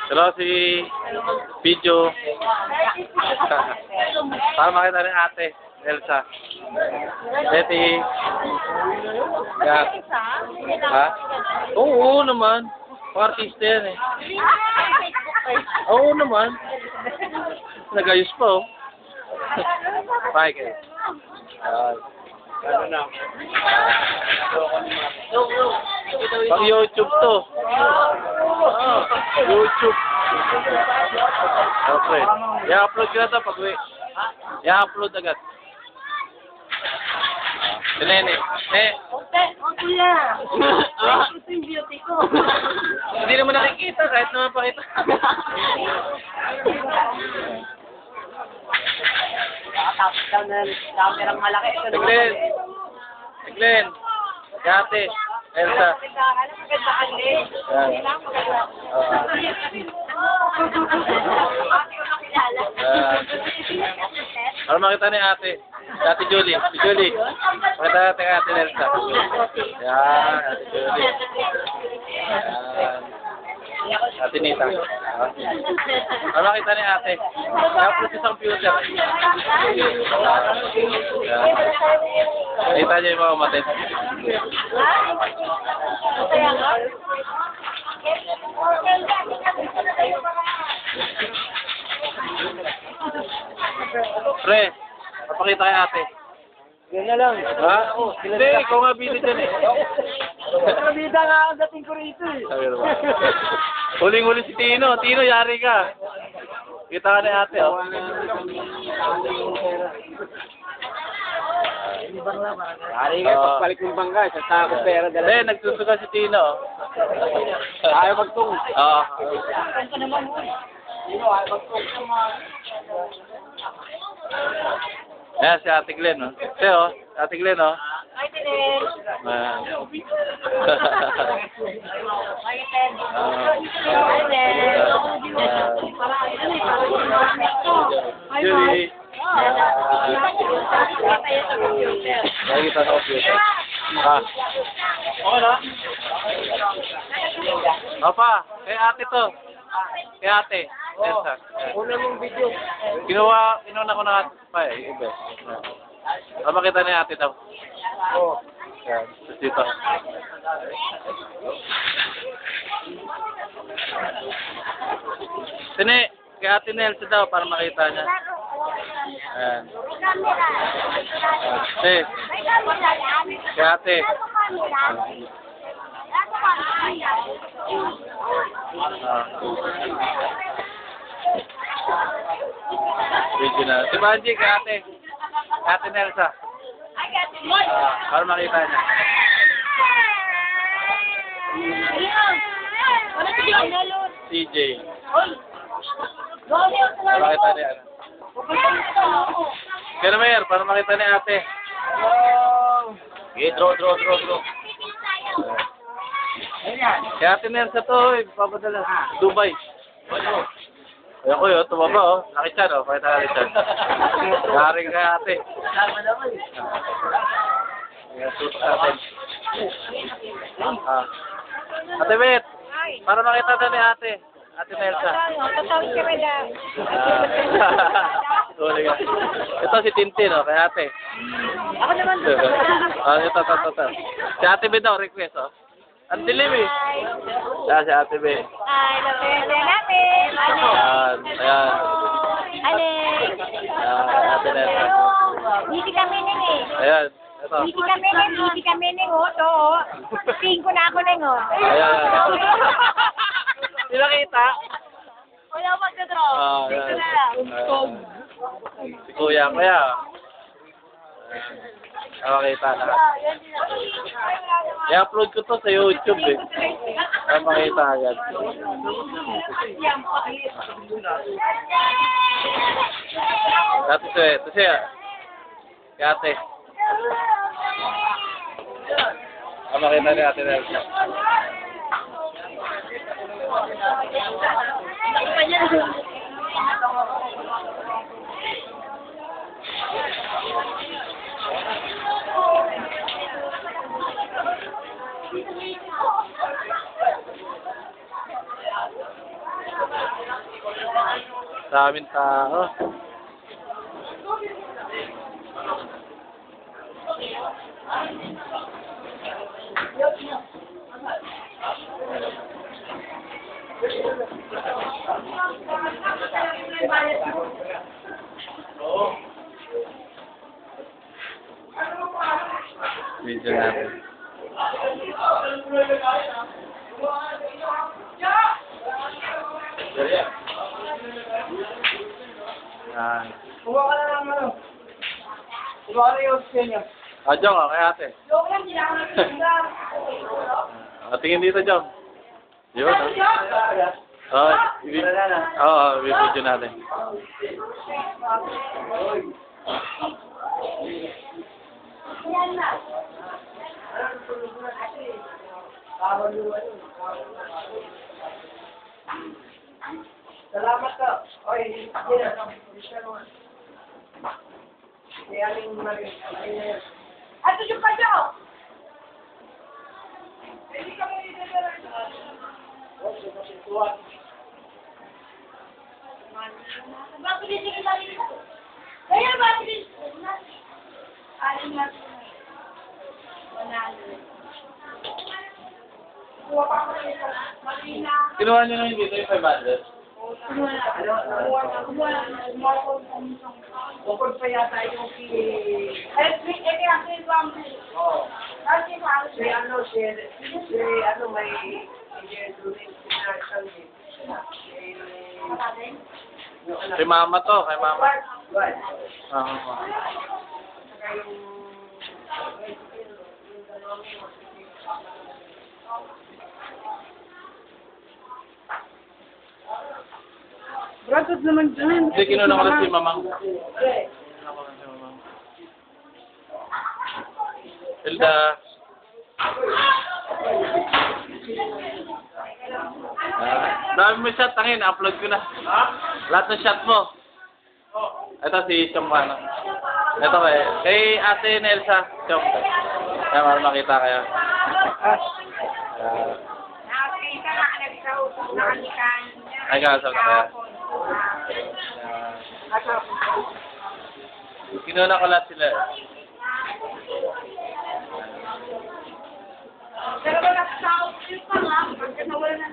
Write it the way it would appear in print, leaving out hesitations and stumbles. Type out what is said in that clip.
Hello, si video. Para makita ni ate, Elsa. Betty. Yan. Ha? Oo naman. Pang-artista yan eh. Oo naman. Nagayos pa oh. Bye kayo. Ano na? Pang YouTube to. YouTube. Okay. I-upload ko na ito pag-uwi. I-upload agad. Nene. Kuya. Ito yung beauty ko. Hindi naman nakikita kahit naman pakita. Nakatapos daw na kamerang malaki. Tiglen. Ate. Elsa. Para makita ni ate. Ate Julie. Si Julie. Makita natin ate Elsa. Yan. Ate Julie. Yan. Ate Nita. Para makita ni ate. Tapos isang computer. Yan. Nakita niyo yung mga umatid. Pre, papakita kay ate. Ganyan lang. Ha? Hindi, ikaw nga bili dyan eh. Nabida nga ang dating ko rito eh. Sabi naman. Huling-huli si Tino. Tino, yari ka. Kita ka na ate, oh. Yari ka, pagpalit ng bangga, sa tako pera. Hindi, nagsusuga si Tino. Ayaw magtung. Oo. Ayan, si Ate Glenn, oh. Siya, oh. Ate Glenn, oh. Hi, Tinen. Ayan. Hi, Tinen. Hi, Tinen. Julie. Nakikita sa computer. Ah. Okay na? Papa, kay ate to. Kay ate. Elsa. Una mong video. Inuna ko na ate pa eh. Ibe. Para makita ni ate daw. Oo. Yan. Dito. Tine, kay ate Nelsa daw para makita niya. Ayan. Ate. Kay ate. Video na. Si Banji kay ate. Ate Nelsa. Para makita niya. CJ. Para makita niya. Kaya Mayor, para makita ni ate. Okay, draw. Kaya ate Nelsa to, papadala. Dubai. Ayan ko yun, tumaba oh. Nakichan oh, pakita ka Richard. Naring kay ate. Ayan, tutok natin. Ate Bet, para makita na ni ate. Ate Nelsa. Tatawid kami lang. Tuloy ka. Ito si Tintin oh, kay ate. Ako naman. Ito. Si ate Bet daw, request oh. Ang dilim eh. Ayan, si ate Bet. Hi, love namin. Ayan. Ate Nelsa. Hindi kami ning eh. Ayan. Ito. Hindi kami ning oh. To oh. 5 na ako ning oh. Ayan. Hindi nakita? Wala magda-draw. Dito na lang. Si Kuya. Nakakita na. I-upload ko to sa YouTube eh. Para makita agad. Ito siya. Ate. Para makita ni ate Nelsa. Daming tao. Video natin. Yan. Kuha ka na ng ano. Kuha ka na yung option niya. Jong, kay ate. Joke lang, hindi ako nagtinda. Tingin dito, Jong. Yun, video natin. Yan na. Salamat ka. Oy, hindi na. Kaya aling Marie. Ato yung pa daw. Hindi ka mo idadala. Bakit hindi ka lagi? Kaya bakit hindi? Aling na. Manalo. Kuha pa ko nito. Marina. Kinuha niyo na yung dito yung 500? Bukod pa yata yung may Kay mama to, kay mama. Bratot naman dyan. Hindi, kinuha ko lang si mamang. Hilda. Dami mo shot, tangin, upload ko na. Lahat ng shot mo. Ito si Chomano. Ito kay ate Nelsa. Chom. Kaya para makita kayo. Nakakita na nagsausap na kami kanina. Ay, kasal na kaya. Kinuha ko lahat sila. Pero wala sa outfit pa nga. Pagka nawala na